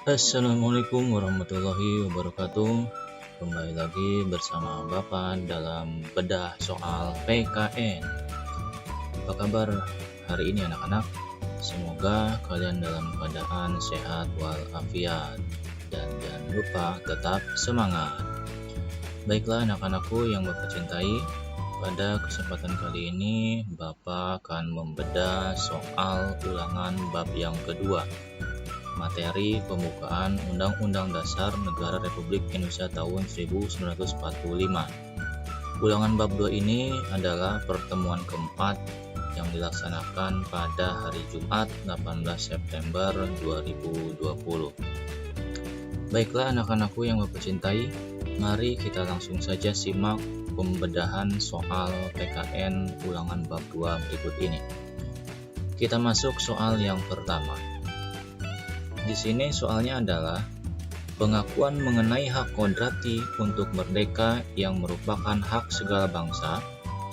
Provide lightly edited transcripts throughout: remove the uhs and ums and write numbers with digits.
Assalamualaikum warahmatullahi wabarakatuh. Kembali lagi bersama Bapak dalam bedah soal PKN. Apa kabar hari ini anak-anak? Semoga kalian dalam keadaan sehat walafiat dan jangan lupa tetap semangat. Baiklah anak-anakku yang Bapak cintai, pada kesempatan kali ini Bapak akan membedah soal ulangan bab yang kedua, materi pembukaan Undang-Undang Dasar Negara Republik Indonesia tahun 1945. Ulangan bab 2 ini adalah pertemuan keempat yang dilaksanakan pada hari Jumat 18 September 2020. Baiklah anak-anakku yang Bapak cintai, mari kita langsung saja simak pembedahan soal PKN ulangan bab 2 berikut ini. Kita masuk soal yang pertama. Di sini soalnya adalah pengakuan mengenai hak kodrati untuk merdeka yang merupakan hak segala bangsa,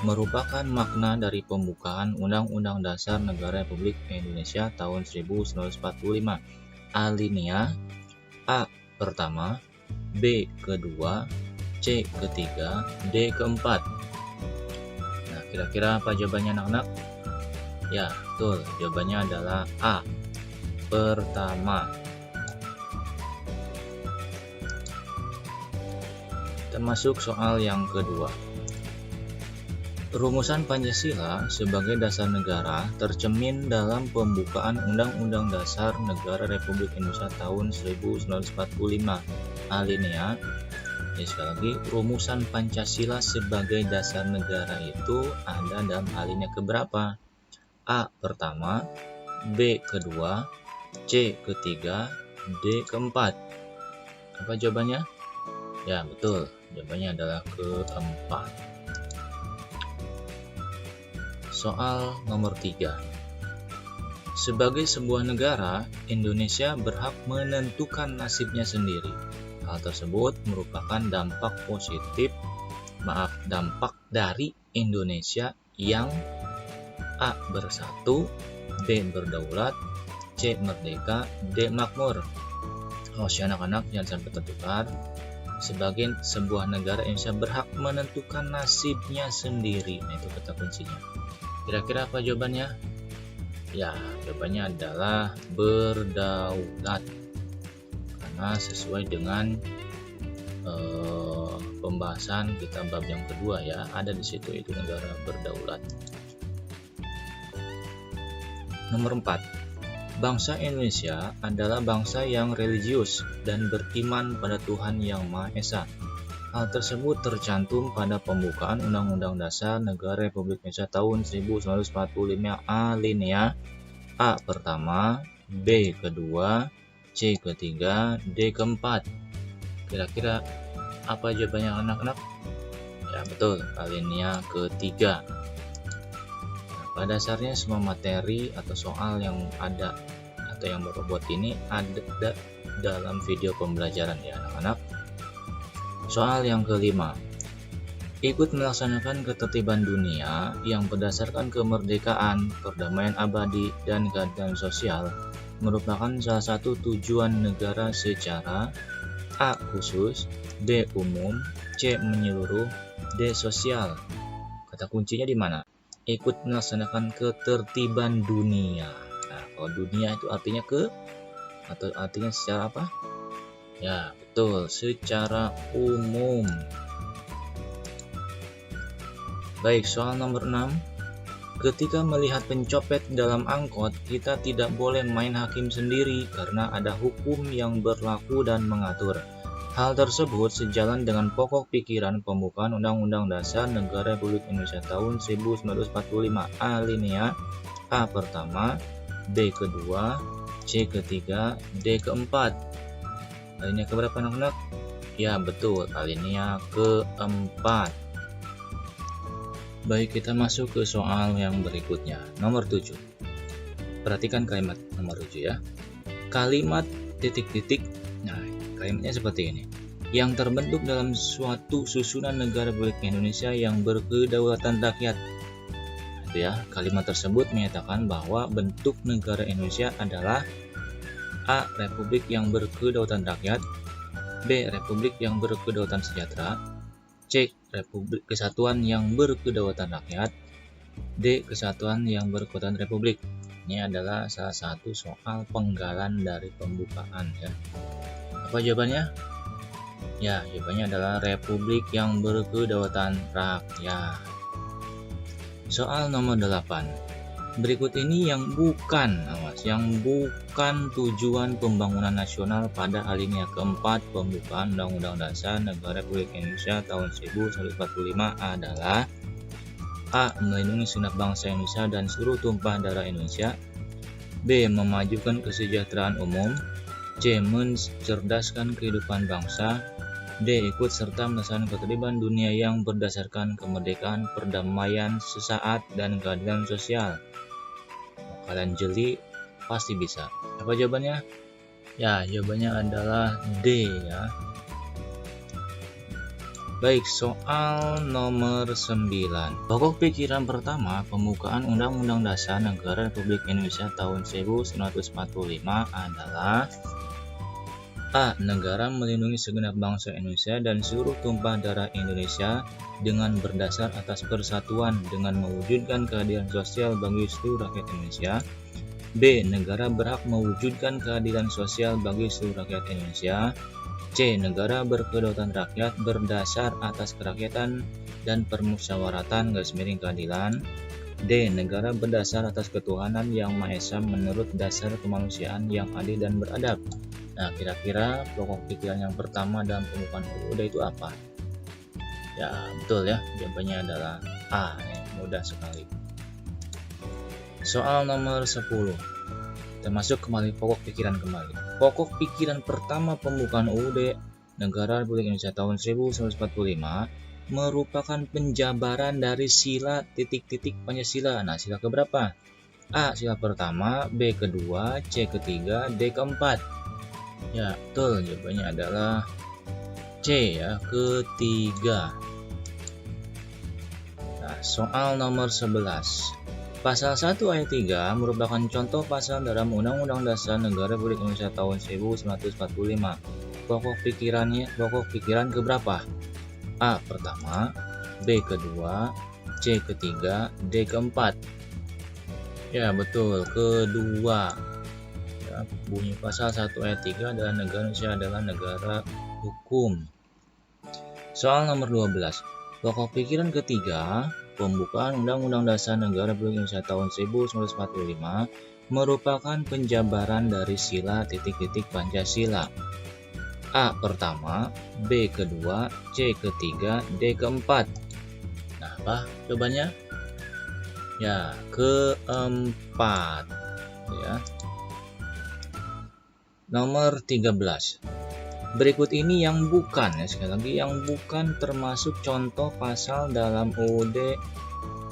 merupakan makna dari pembukaan Undang-Undang Dasar Negara Republik Indonesia tahun 1945. Alinea A pertama, B kedua, C ketiga, D keempat. Nah, kira-kira apa jawabannya anak-anak? Ya, betul. Jawabannya adalah A pertama. Kita masuk soal yang kedua. Rumusan Pancasila sebagai dasar negara tercermin dalam pembukaan Undang-Undang Dasar Negara Republik Indonesia tahun 1945. Alinea, sekali lagi, rumusan Pancasila sebagai dasar negara itu ada dalam alinea keberapa? A pertama, B kedua, C ketiga, D keempat. Apa jawabannya? Ya, betul. Jawabannya adalah keempat. Soal nomor 3. Sebagai sebuah negara, Indonesia berhak menentukan nasibnya sendiri. Hal tersebut merupakan dampak dari Indonesia yang A bersatu, B berdaulat, C merdeka, D makmur. Anak-anak jangan sampai tertukar. Sebagai sebuah negara, Indonesia berhak menentukan nasibnya sendiri. Nah, itu kata kuncinya. Kira-kira apa jawabannya? Ya, jawabannya adalah berdaulat. Karena sesuai dengan pembahasan kita bab yang kedua ya, ada di situ itu negara berdaulat. Nomor 4. Bangsa Indonesia adalah bangsa yang religius dan beriman pada Tuhan Yang Maha Esa. Hal tersebut tercantum pada pembukaan Undang-Undang Dasar Negara Republik Indonesia tahun 1945 alinea A pertama, B kedua, C ketiga, D keempat. Kira-kira apa jawabannya anak-anak? Ya betul, alinea ketiga. Pada dasarnya semua materi atau soal yang ada atau yang Bapak buat ini ada dalam video pembelajaran ya anak-anak. Soal yang kelima. Ikut melaksanakan ketertiban dunia yang berdasarkan kemerdekaan, perdamaian abadi, dan keadilan sosial merupakan salah satu tujuan negara secara A. khusus, B. umum, C. menyeluruh, D. sosial. Kata kuncinya di mana? Ikut melaksanakan ketertiban dunia. Nah, kalau dunia itu artinya atau artinya secara apa? Ya, betul, secara umum. Baik, soal nomor 6. Ketika melihat pencopet dalam angkot, kita tidak boleh main hakim sendiri karena ada hukum yang berlaku dan mengatur. Hal tersebut sejalan dengan pokok pikiran pembukaan Undang-Undang Dasar Negara Republik Indonesia tahun 1945 alinea A pertama, B kedua, C ketiga, D keempat. Alinea keberapa anak-anak? Ya betul, alinea keempat. Baik, kita masuk ke soal yang berikutnya, nomor 7. Perhatikan kalimat nomor 7 ya. Kalimat titik-titik. Nah, kalimatnya seperti ini. Yang terbentuk dalam suatu susunan negara Republik Indonesia yang berkedaulatan rakyat. Itu ya, kalimat tersebut menyatakan bahwa bentuk negara Indonesia adalah A. Republik yang berkedaulatan rakyat. B. Republik yang berkedaulatan sejahtera. C. Republik Kesatuan yang berkedaulatan rakyat. D. Kesatuan yang berkedaulatan republik. Ini adalah salah satu soal penggalan dari pembukaan ya. Apa jawabannya? Ya, jawabannya adalah Republik yang berkedaulatan rakyat. Soal nomor 8. Berikut ini yang bukan tujuan pembangunan nasional pada alinea keempat pembukaan Undang-Undang Dasar Negara Republik Indonesia tahun 1945 adalah A. Melindungi segenap bangsa Indonesia dan seluruh tumpah darah Indonesia. B. Memajukan kesejahteraan umum. C. Mencerdaskan kehidupan bangsa. D. Ikut serta melaksanakan ketertiban dunia yang berdasarkan kemerdekaan, perdamaian sesaat, dan keadilan sosial. Kalian jeli, pasti bisa. Apa jawabannya? Ya, jawabannya adalah D ya. Baik, soal nomor 9. Pokok pikiran pertama pembukaan Undang-Undang Dasar Negara Republik Indonesia tahun 1945 adalah A. Negara melindungi segenap bangsa Indonesia dan seluruh tumpah darah Indonesia dengan berdasar atas persatuan dengan mewujudkan keadilan sosial bagi seluruh rakyat Indonesia. B. Negara berhak mewujudkan keadilan sosial bagi seluruh rakyat Indonesia. C. Negara berkedaulatan rakyat berdasar atas kerakyatan dan permusyawaratan keadilan. D. Negara berdasar atas ketuhanan yang Maha Esa menurut dasar kemanusiaan yang adil dan beradab. Nah, kira-kira pokok pikiran yang pertama dalam pembukaan UUD itu apa? Ya, betul ya. Jawabannya adalah A. Mudah sekali. Soal nomor 10. Kita masuk kembali pokok pikiran kembali. Pokok pikiran pertama pembukaan UUD Negara Republik Indonesia tahun 1945 merupakan penjabaran dari sila titik-titik Pancasila. Nah, sila keberapa? A. Sila pertama, B. kedua, C. ketiga, D. keempat. Ya, betul. Jawabannya adalah C ya, ketiga. Nah, soal nomor 11. Pasal 1 ayat 3 merupakan contoh pasal dalam Undang-Undang Dasar Negara Republik Indonesia tahun 1945. Pokok pikiran keberapa? A. Pertama, B. kedua, C. ketiga, D. keempat. Ya, betul, kedua. Bunyi pasal 1 ayat 3 adalah negara Indonesia adalah negara hukum. Soal nomor 12. Pokok pikiran ketiga pembukaan Undang-Undang Dasar Negara Republik Indonesia tahun 1945 merupakan penjabaran dari sila titik-titik Pancasila. A. Pertama, B. kedua, C. ketiga, D. keempat. Nah, apa jawabannya? Ya, keempat. Ya. Nomor 13. Berikut ini yang bukan, sekali lagi yang bukan termasuk contoh pasal dalam UUD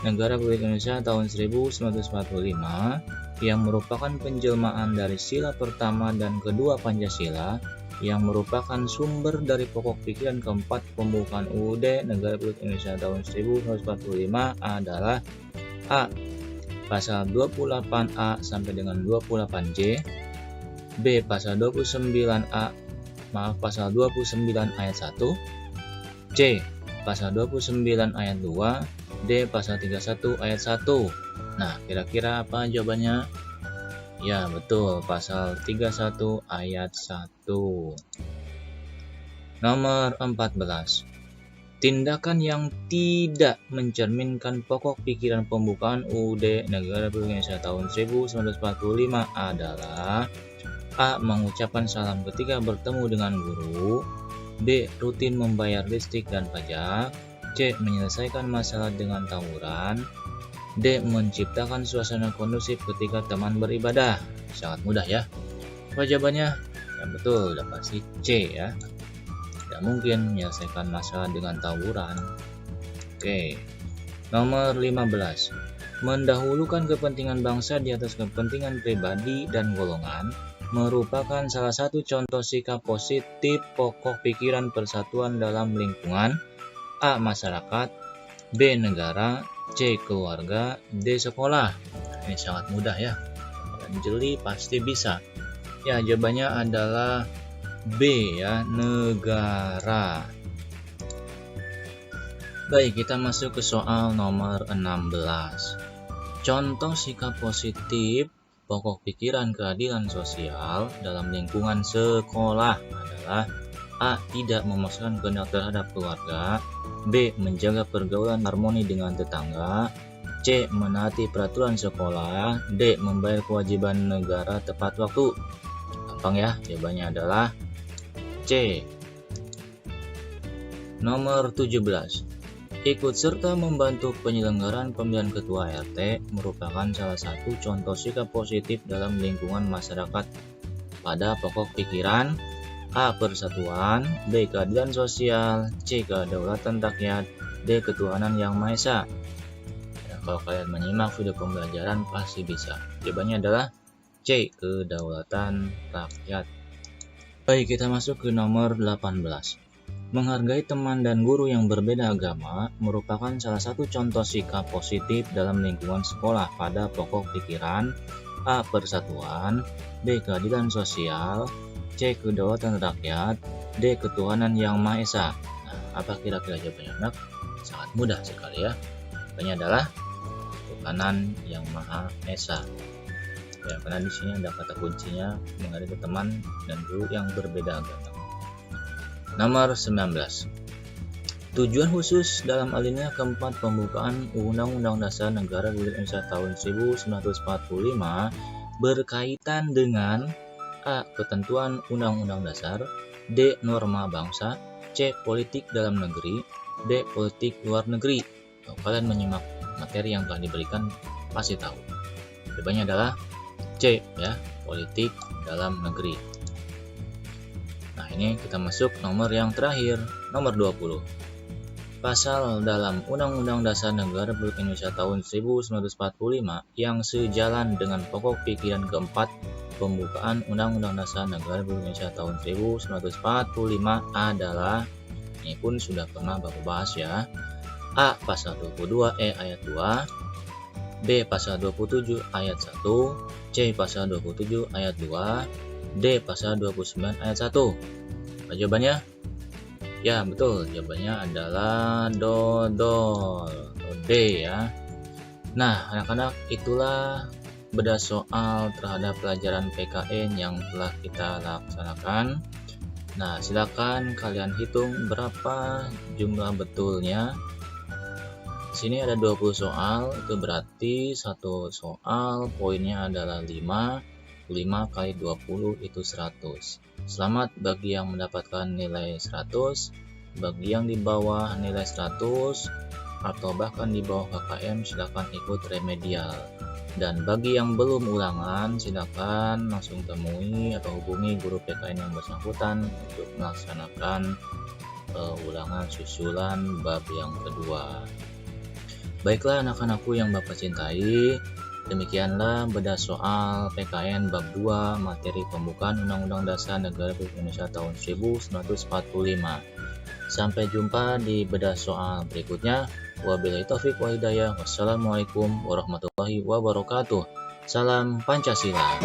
Negara Republik Indonesia tahun 1945 yang merupakan penjelmaan dari sila pertama dan kedua Pancasila yang merupakan sumber dari pokok pikiran keempat pembukaan UUD Negara Republik Indonesia tahun 1945 adalah A. Pasal 28A sampai dengan 28J, B. Pasal 29 ayat 1, C. Pasal 29 ayat 2, D. Pasal 31 ayat 1. Nah, kira-kira apa jawabannya? Ya, betul, pasal 31 ayat 1. Nomor 14. Tindakan yang tidak mencerminkan pokok pikiran pembukaan UUD Negara Republik Indonesia tahun 1945 adalah A. Mengucapkan salam ketika bertemu dengan guru. B. Rutin membayar listrik dan pajak. C. Menyelesaikan masalah dengan tawuran. D. Menciptakan suasana kondusif ketika teman beribadah. Sangat mudah ya. Apa jawabannya? Ya, betul, udah pasti C ya. Tidak mungkin menyelesaikan masalah dengan tawuran. Oke. Nomor 15. Mendahulukan kepentingan bangsa di atas kepentingan pribadi dan golongan merupakan salah satu contoh sikap positif pokok pikiran persatuan dalam lingkungan. A. Masyarakat, B. Negara, C. Keluarga, D. Sekolah. Ini sangat mudah ya. Kalian jeli pasti bisa. Ya, jawabannya adalah B ya, negara. Baik, kita masuk ke soal nomor 16. Contoh sikap positif pokok pikiran keadilan sosial dalam lingkungan sekolah adalah A. Tidak memaksakan kehendak terhadap keluarga, B. Menjaga pergaulan harmoni dengan tetangga, C. Menaati peraturan sekolah, D. Membayar kewajiban negara tepat waktu. Gampang ya, jawabannya adalah C. Nomor 17. Ikut serta membantu penyelenggaraan pemilihan ketua RT merupakan salah satu contoh sikap positif dalam lingkungan masyarakat pada pokok pikiran A. Persatuan, B. Keadilan sosial, C. Kedaulatan rakyat, D. Ketuhanan Yang Maha Esa. Ya, kalau kalian menyimak video pembelajaran pasti bisa. Jawabannya adalah C. Kedaulatan rakyat. Baik, kita masuk ke nomor 18. Menghargai teman dan guru yang berbeda agama merupakan salah satu contoh sikap positif dalam lingkungan sekolah pada pokok pikiran A. Persatuan, B. Keadilan sosial, C. Kedaulatan rakyat, D. Ketuhanan Yang Maha Esa. Nah, apa kira-kira jawabannya anak? Sangat mudah sekali ya. Jawabannya adalah Ketuhanan Yang Maha Esa. Ya, karena di sini ada kata kuncinya menghargai teman dan guru yang berbeda agama. Nomor 19. Tujuan khusus dalam alinea keempat pembukaan Undang-Undang Dasar Negara Republik Indonesia tahun 1945 berkaitan dengan A. Ketentuan Undang-Undang Dasar, D. Norma bangsa, C. Politik dalam negeri, D. Politik luar negeri. Kalau kalian menyimak materi yang telah diberikan pasti tahu. Jawabannya adalah C ya, politik dalam negeri. Nah, ini kita masuk nomor yang terakhir, nomor 20. Pasal dalam Undang-Undang Dasar Negara Republik Indonesia tahun 1945 yang sejalan dengan pokok pikiran keempat pembukaan Undang-Undang Dasar Negara Republik Indonesia tahun 1945 adalah, ini pun sudah pernah Bapak bahas ya. A. Pasal 22E ayat 2, B. Pasal 27 ayat 1, C. Pasal 27 ayat 2, D. Pasal 29 ayat 1. Apa jawabannya? Ya, betul. Jawabannya adalah dodol. D ya. Nah, anak-anak, itulah bedah soal terhadap pelajaran PKN yang telah kita laksanakan. Nah, silakan kalian hitung berapa jumlah betulnya. Di sini ada 20 soal, itu berarti satu soal poinnya adalah 5 kali 20 itu 100. Selamat bagi yang mendapatkan nilai 100, bagi yang di bawah nilai 100 atau bahkan di bawah KKM silakan ikut remedial. Dan bagi yang belum ulangan silakan langsung temui atau hubungi guru PKN yang bersangkutan untuk melaksanakan ulangan susulan bab yang kedua. Baiklah anak-anakku yang Bapak cintai, demikianlah bedah soal PKN bab 2 materi pembukaan Undang-Undang Dasar Negara Republik Indonesia tahun 1945. Sampai jumpa di bedah soal berikutnya. Wabillahi taufiq wal hidayah. Wassalamualaikum warahmatullahi wabarakatuh. Salam Pancasila.